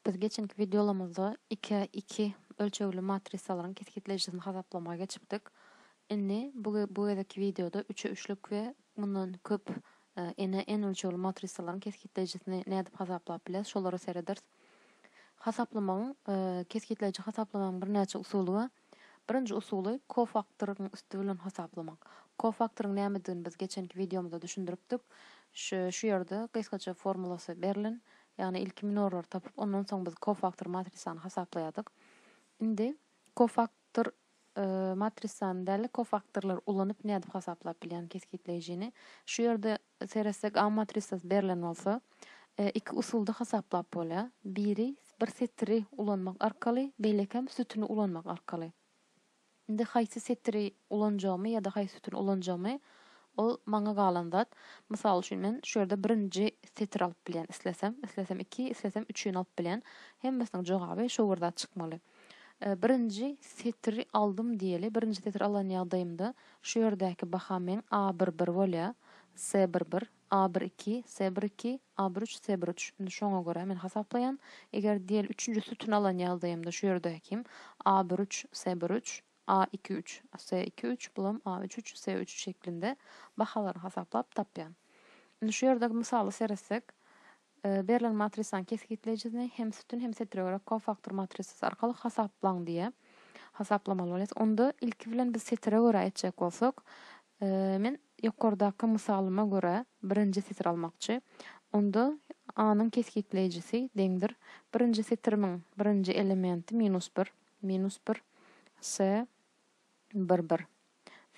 Biz geçenki videolarımızda 2 ölçeğli matrisaların kesitleyicisini hesaplamağa geçipdik. Indi bu edeki videoda 3'e 3'lük ve bundan köp en ölçeğli matrisaların kesitleyicisini ne edip hesaplap biliriz. Şoları seyrederiz. Hesaplamanın kesitleyici hesaplamanın bir neçe usulu var. Birinci usulu kofaktorun üstü bilen hesaplamak. Kofaktorun nämetdigini biz geçenki videomuzda düşündürüpdik. Şu yerde kıskaça formulası berilin. Yani ilk minorlar tapıp ondan soň biz kofaktor matrisany hesaplayadyk. Indi kofaktor matrisany däl kofaktorlar ulanyp nädip hesaplap bilýän kesgitlejini. Şu yerde seresek A matrisasy berilen bolsa, iki usulda hesaplap bolýar. Biri bir setri ulanmak arkaly, beýlekem sütüni ulanmak arkaly. Indi haýsy setri ulanjagmy ýa-da haýsy sütüni ulanjagmy ol maňa galandat. Mysal üçin men şu ýerde birinji setr alyp bilýän islesem 2, islesem 3-üni alyp bilýän. Hemmesiniň jogaby şu wurda çykmaly. Birinji setri aldım diýeli, birinji setr alan ýagdaýymda şu ýerdäki baha men A11 bolýar, C11, A12, C12, A13, C13. Indi şoňa görä men hesaplaýan. Eger diýel 3-nji sütüni alan ýagdaýymda şu ýerdäkim A13, C13, A23, C23 bilen A33, C33 şeklinde bahalary hesaplap tapýan. Indi şu ýerde misaly seresek, berilen matrisaň kesgitlejisini hem sütün hem setre görä kofaktor matrisasy arkaly hesaplaň diýe hesaplamaly bolýar. Onda ilki bilen biz setre görä etjek bolsak, men ýokardaky misalyma görä birinji setr almakçy. Onda A'nyň kesgitlejisi deňdir. Birinji setrimiň birinji elementi -1, -1, C 1.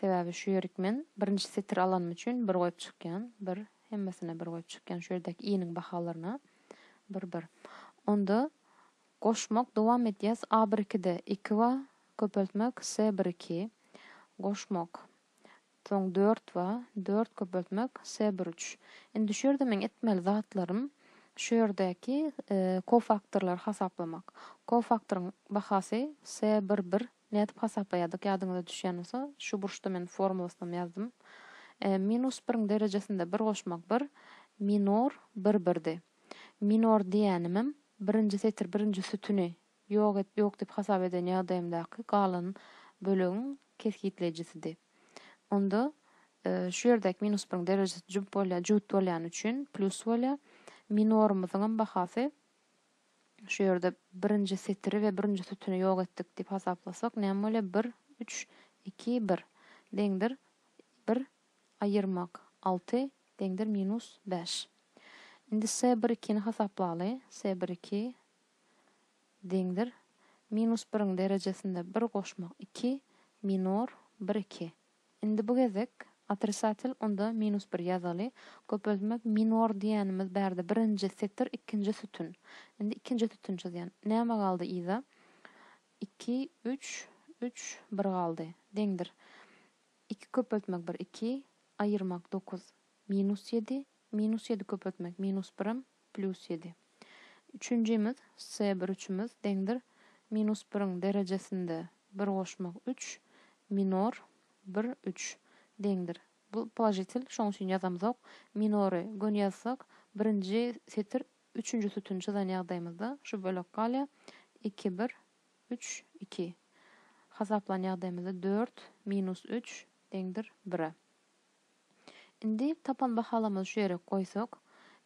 Sebäbi şu ýerik men birinji setr alanym üçin 1 goýup çykýan. 1 hemmesine 1 goýup çykýan. Şu ýerdäki i'niň bahalaryna 1. Onda goşmak dowam etýäs. A12-de 2 wa, köpeltmek C12. Goşmak. Soň 4 wa, 4 köpeltmek C13. Indi şu ýerde men etmeli zatlarym şu ýerdäki kofaktorlar hesaplamak. Kofaktoryň bahasy C11. Nädip hesaplaýardyk ýadyňyza düşýänse, şu burçda men formulasyny ýazdım. -1 derejesinde 1 goşmak 1, minor 1-1'di. Minor diýänimim birinji setr birinji sütüni ýok diýip hasap eden ýagdaýymdaky galan bölügiň kesgitlejisidi. Onda şu ýerdäki -1 derejesi jüp bolýan üçin plus bolýar. Minorumyzyň bahasy şu ýerde birinji setri we birinji sütüni ýok etdik diýip hasaplasak, näme bolýar? 1, 3, 2, 1 deňdir 1 aýyrmak 6 deňdir -5. Indi C12-ni hesaplaly. C12 deňdir -1 derejesinde 1 goşmak 2, minor 1-2. Indi bu gezek atrisatil onda -1 ýazaly. Köpeltmek minor diýänimiz bärde birinji setr, ikinji sütün. Indi ikinji sütün çözýän. Näme galdy iza? 2, 3, 3, 1 galdy. Deňdir 2 köpeltmek 1, 2, aýyrmak 9, -7, -7 köpeltmek -1, +7. Üçüncümiz C13'imiz deňdir -1 derejesinde 1 goşmak 3, minor 1, 3 deňdir. Bu pozitiv, şoň üçin ýazamyzok. Minory gönýazsak, birinji setr, üçüncü sütün çyzan ýagdaýymyzda şu bölek galýar 2, 1, 3, 2. Hasaplan ýagdaýymyzda 4, -3 deňdir 1. Indi tapan bahalamyzy şu ýere goýsak,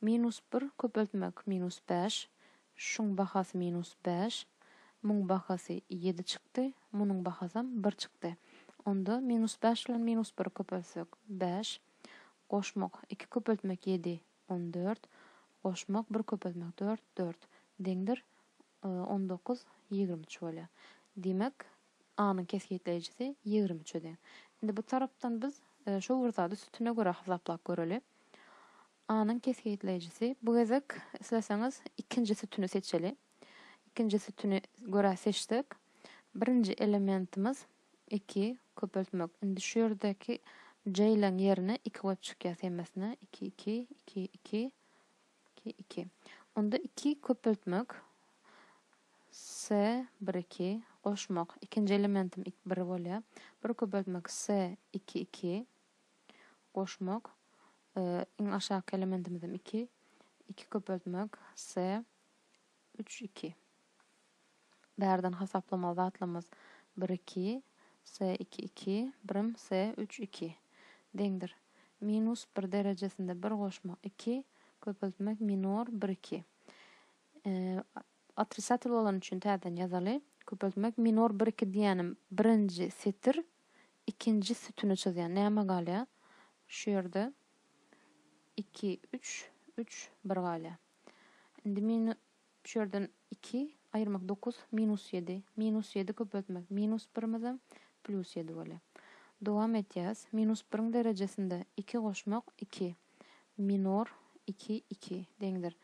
-1 köpeltmek -5, şuň bahasy -5, muň bahasy 7 çykdy, munyň bahasam 1 çykdy. Onda -5 bilen -1 köpelsek 5, goşmak 2 köpeltmek 7, 14, goşmak 1 köpeltmek 4, 4 deňdir 19, 23 bolýar. Demek A'nyň kesgitlejisi 23 deň. Indi bu tarapdan biz şu wurtady sütüne görä hesaplap göreli. A'nyň kesgitlejisi bu gezek isteseňiz ikinji sütüni seçeli. İkinji sütüni görä seçdik. Birinji elementimiz 2 köpeltmek. Indi şu ýerdäki J-laň ýerine 2 goýup çykýas hemmesine 2, 2, 2, 2, 2, 2. Onda 2 köpeltmek C12 goşmak. İkinji elementim 1 bolýar. 1 köpeltmek C22 goşmak. Iň aşaky elementimizim 2. 2 köpeltmek C3 3 2. Bärden hasaplamaly zatlamaz 1 2 S 2 2 birim S 3 2 deňdir. Minus 1 derejesinde 1 goşmak 2 köpeltmek minor 1 2. Atrisatil bolan üçin täzeden ýazaly. Köpeltmek minor 1 2 diýenim birinji setir, ikinji sütünü çizýän. Näme galýa? Şu ýerde 2 3 3 1 galýa. Indi şu ýerden 2 ayırmak 9 minus 7. Minus 7 köpeltmek minus 1 plus 7 bolýar. Dowam etýäs. Minus 1 derejesinde 2 goşmak 2. Minor 2 2 deňdir.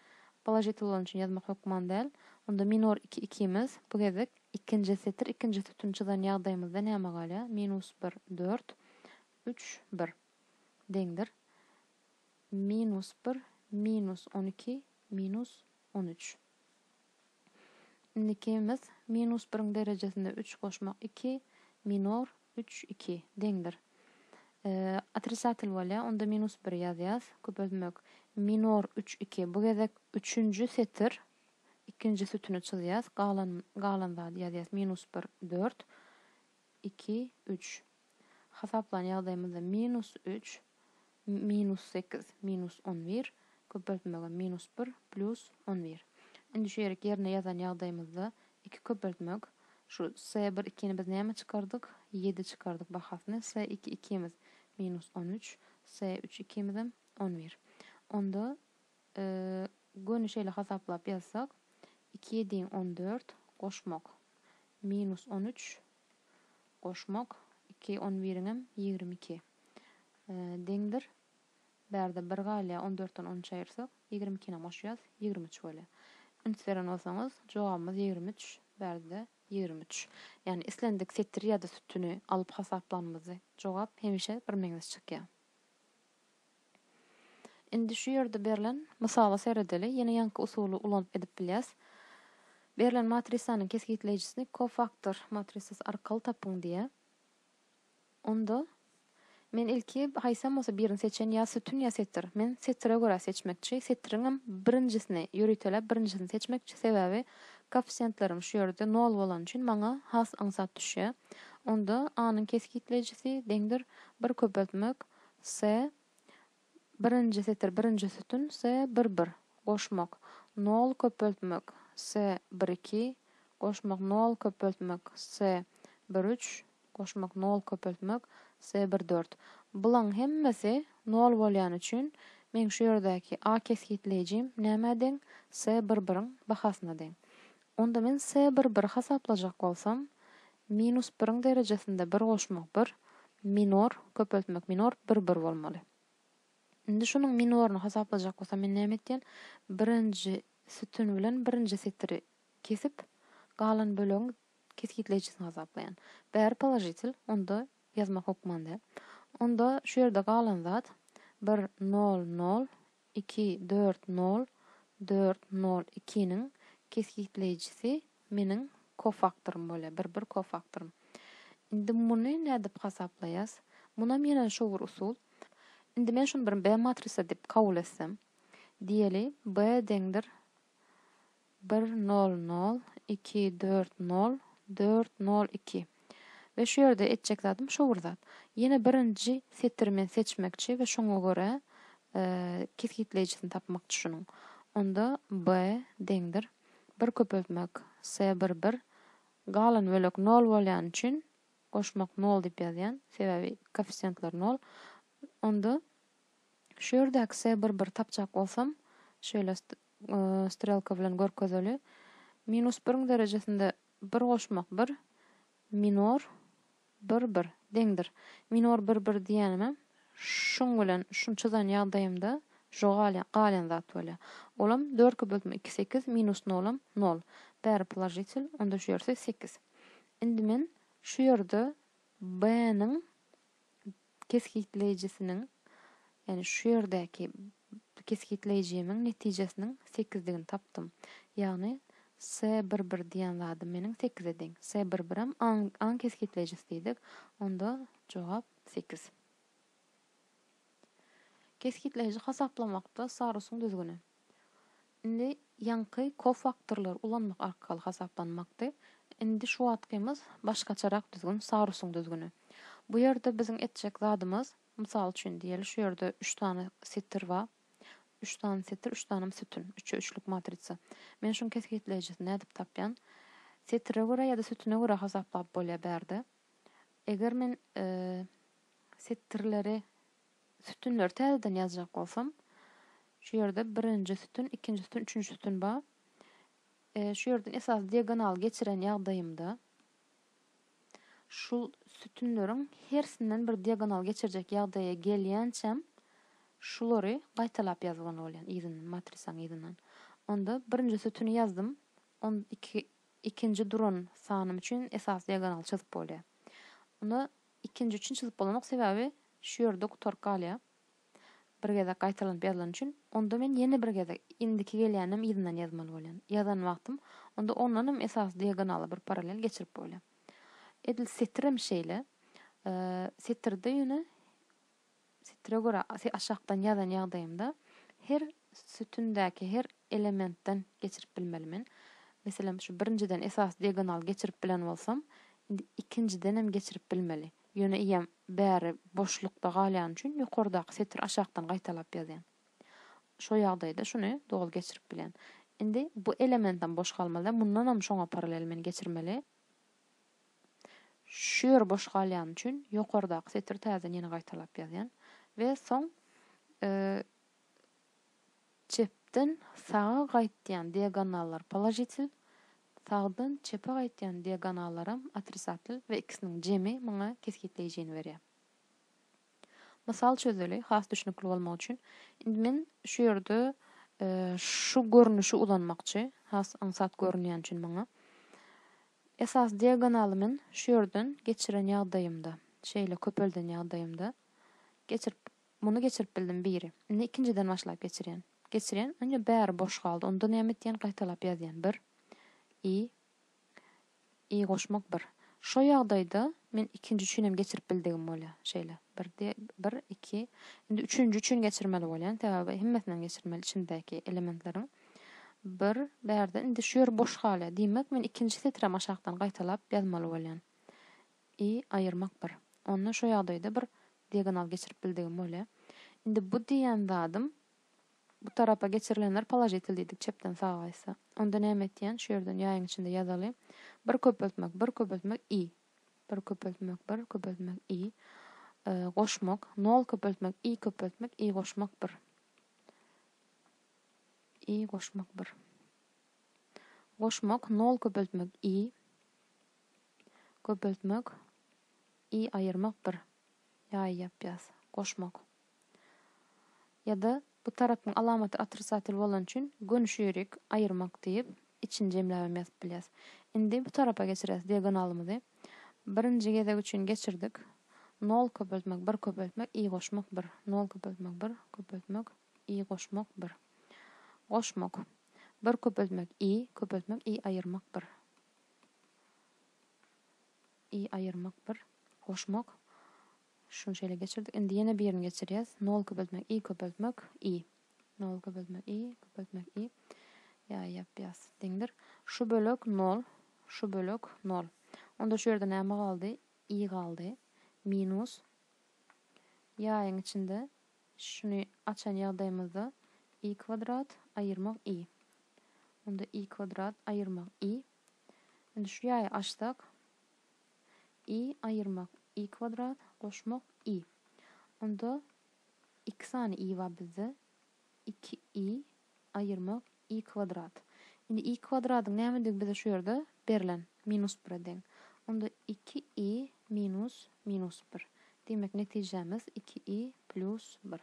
Pozitiv bolan üçin ýazmak hokman däl. Onda minor 2 2'miz bu gezek ikinji setir, ikinji sütün çyzan ýagdaýymyzda näme galýa? Minus 1 4 3 1 deňdir. Minus 1 minus 12 minus 13. Indikimiz minus 1 derejesinde 3 goşmak 2 minor 3 2 deňdir. Atrisatil bolýa, onda minus 1 ýazýas. Köpeltmek minor 3 2 bu gezek 3-nji setir, ikinji sütünü çyzýas. Galan zat ýazýas minus 1 4 2 3. Hasaplan ýagdaýymyzda minus 3 minus 8 minus 11 köpeltmege minus 1 plus 11. Indi şu ýerine ýazan ýagdaýymyzda 2 köpeltmek şu S1 2'ni biz näme çykardyk? 7 çykardyk bahasyny. S2 2'miz minus 13, S3 2'miz 11. Onda gönüşeyle hasaplap ýazsak 2 7 14 goşmak minus 13 goşmak 2 11'inem 22 deňdir. Bärde 1 galýa 14'den 13 aýyrsak 22'ne goşýas 23 bolýar. Ünseren olsaňyz jogabymyz 23, bärde 23. Yani islendik setir ýa-da sütünü alyp hasaplanmazy. Jogap hemişe bir meňze çykýar. Indi şu ýerde berilen mysala seredeli ýene ýanky usuly ulanyp edip bilýäs. Berilen matrisanyň kesgitleýijisini kofaktor matrisasi arkaly tapyň diýe. Onda men ilki haýsam bolsa birini seçen ýa sütün ýa setir. Men setire görä seçmekçi. Setiriňem birinjisini ýöritelep birinjisini seçmekçi. Sebäbi koefisientlerim şu ýerde 0 bolan üçin maňa has aňsat düşýär. Onda anyň kesgitleýijisi deňdir 1 köpeltmek S birinji setir birinji sütün S 1 1 goşmak 0 köpeltmek S 1 2 goşmak 0 köpeltmek S 1 3 goşmak 0 köpeltmek S 1 4. Bulan hemmesi 0 bolýan üçin men şu ýerdäki A kesgitleýijim näme deň? S 1 1'iň bahasyna deň. Onda men S 1 1 hasaplajak bolsam minus 1 derejesinde 1 goşmak 1 minor köpeltmek minor 1 1 bolmaly. Indi şunun minoryny hasaplajak bolsam men näme etýän? Birinji sütün bilen birinji setiri kesip galan bölegiň kesgitleýijisini hasaplaýan. Bäri pozitiv, onda ýazmak hokmanda. Onda şu ýerde galan zat 1 0 0 2 4 0 4 0 2'nin kesgitleýijisi meniň kofaktorym bolýar. 1 1 kofaktorym. Indi muny nädip hasaplaýas? Munam ýene şu bir usul. Indi men şunu bir B matrisa dip kabul etsem, diýeli B deňdir 1 0 0 2 4 0 4 0 2. Ve şu ýerde etjek zatym şu bir zat. Ýene birinji setir men seçmekçi we şoňa görä kesgitleýijisini tapmakçy şunuň. Onda B deňdir 1 köpeltmek S 1 1 galan bölek 0 bolýan üçin goşmak 0 dip ýazýan. Sebäbi koefisientler 0. Onda şu ýerdäki S 1 1 tapjak bolsam, şöyle strelka bilen görkezeli minus 1 derejesinde 1 goşmak 1 minor 1 1 deňdir. Minor 1 1 diýenim şoň bilen şunu çyzan ýagdaýymda galan zat bolýar. Olam 4 köpeltmek 2 8 minus 0 0. Bäri pozitiv, onda şu ýerde 8. Indi men şu ýerde B'niň kesgitleýijisiniň yani şu ýerdäki kesgitleýijimiň netijesiniň 8-digini tapdym. Ýagny S 1 1 diýen zat meniň 8'e deň. S 1 1 an kesgitleýijisi diýdik. Onda jogap 8. Kesgitleýiji hasaplamakda sarysyň düzgünü. Indi yankı kofaktorlar ulanmak arkaly hasaplanmakdy. Indi şu watkymyz başgaçarak düzgün, sarusyň düzgünü. Bu ýerde biziň etjek zadymyz, mysal üçin diýeli, şu ýerde 3 tane sitr bar. 3 tane sitr, 3 tane sütün, 3'e 3'lük matriça. Men şunu kesgitleýäjek nädip tapýan? Sitre görä ýa-da sütüne görä hasaplap bolýa berdi. Eger men sitrleri, sütünleri täzeden ýazjak bolsam, şu ýerde 1-nji sütün, 2-nji sütün, 3-nji sütün bar. Şu ýerden esas diagonal geçiren ýagdaýymda şu sütünleriň hersinden bir diagonal geçirjek ýagdaýa gelýänçem şulary gaýtalap ýazgan bolýan ýzynyň matrisaň ýzynyň. Onda 1-nji sütüni ýazdym. On ikinji duran sanym üçin esas diagonal çyzyp bolýar. Onda ikinji üçin çyzyp bolanok sebäbi şu ýerde torkalýa. Bir gede gaýtalanyp ýazılan üçin onda men ýene bir gede indiki gelýänem ýzynyň ýazmaly bolýan. Ýazan wagtym onda ondanam esas diagonaly bir paralel geçirip bolýan. Edil sitrim şeýle. Sitrde ýöne sitre görä aşakdan ýazan ýagdaýymda her sütündäki her elementden geçirip bilmelimin. Meselem şu birinciden esas diagonal geçirip bilen bolsam, indi ikinciden hem geçirip bilmeli. Ýöne iýem bäri boşlukda galýan üçin ýokardaky sitr aşakdan gaýtalap ýazýan. Şo ýagdaýda şuny dogul geçirip bilen. Indi bu elementden boş galmaly, mundan hem şoňa paralel men geçirmeli. Şu ýer boş galýan üçin ýokardaky sitr täze ýene gaýtalap ýazýan we soň çepden sağa gaýtýan diagonallar pozitiv, sagdan çepe gaýtýan diagonallaram atrisatil we ikisiniň jemi maňa kesgitleýjini berýär. Mysal çözeli, has düşnükli bolmak üçin. Indi men şu ýerde şu görnüşi ulanmakçy, has ansat görünýän üçin maňa. Esas diagonaly men şu ýerden geçiren ýagdaýymda, şeýle köpelden ýagdaýymda muny geçirip bildim biri. Indi ikinciden başlap geçirýän. Önce bäri boş galdy. Onda näme etýän gaýtalap ýazýan. 1 i goşmak 1. Şo ýagdaýda men ikinji üçinem geçirip bildigim bolýar. Şeýle 1 2. Indi üçüncü üçün geçirmeli bolýan. Täze hemmetinden geçirmeli içindäki elementleriň. 1 bärde indi şu ýer boş galýar. Diýmek men ikinji sitrem aşakdan gaýtalap ýazmaly bolýan. I aýyrmak 1. Onda şo ýagdaýda bir diagonal geçirip bildigim bolýar. Indi bu diýen zadym bu tarafa geçirilenler pozitiv diýdik çepden sağa gaýsa. Onda näme etýän? Şu ýerden ýaýyň içinde ýazaly. 1 köpeltmek i. 1 köpeltmek 1 köpeltmek i. Goşmak 0 köpeltmek i goşmak 1. I goşmak 1. Goşmak 0 köpeltmek i aýyrmak 1. Ýaý ýapýas. Goşmak. Ýa-da bu tarapyň alamaty atrisatil bolan üçin gönüşýärik aýyrmak diýip için jemläp ýazyp bilýäs. Indi bu tarafa geçirýäs diagonalymyzy. Birinji gezek üçin geçirdik. 0 köpeltmek 1 köpeltmek i goşmak 1. 0 köpeltmek 1 köpeltmek i goşmak 1. Goşmak 1 köpeltmek i aýyrmak 1. I aýyrmak 1. Goşmak şunu şeýle geçirdik. Indi ýene birini geçirýäs. 0 köpeltmek i. 0 köpeltmek i. Ýa ýapýas. Diňdir. Şu bölek 0, şu bölek 0. Onda şu ýerde näme galdy? I galdy. Minus. Ýaýyň içinde şunu açan ýagdaýymyzda i kvadrat aýyrmak i. Onda i kvadrat aýyrmak i. Indi şu ýaýy açdyk. I aýyrmak i kvadrat goşmak i. Onda 2 sany i bar bizde. 2i aýyrmak i kvadrat. Indi i kwadratyň näme diýip bize şu ýerde berilen minus 1 deň. Onda 2i minus 1. Demek netijemiz 2i plus 1.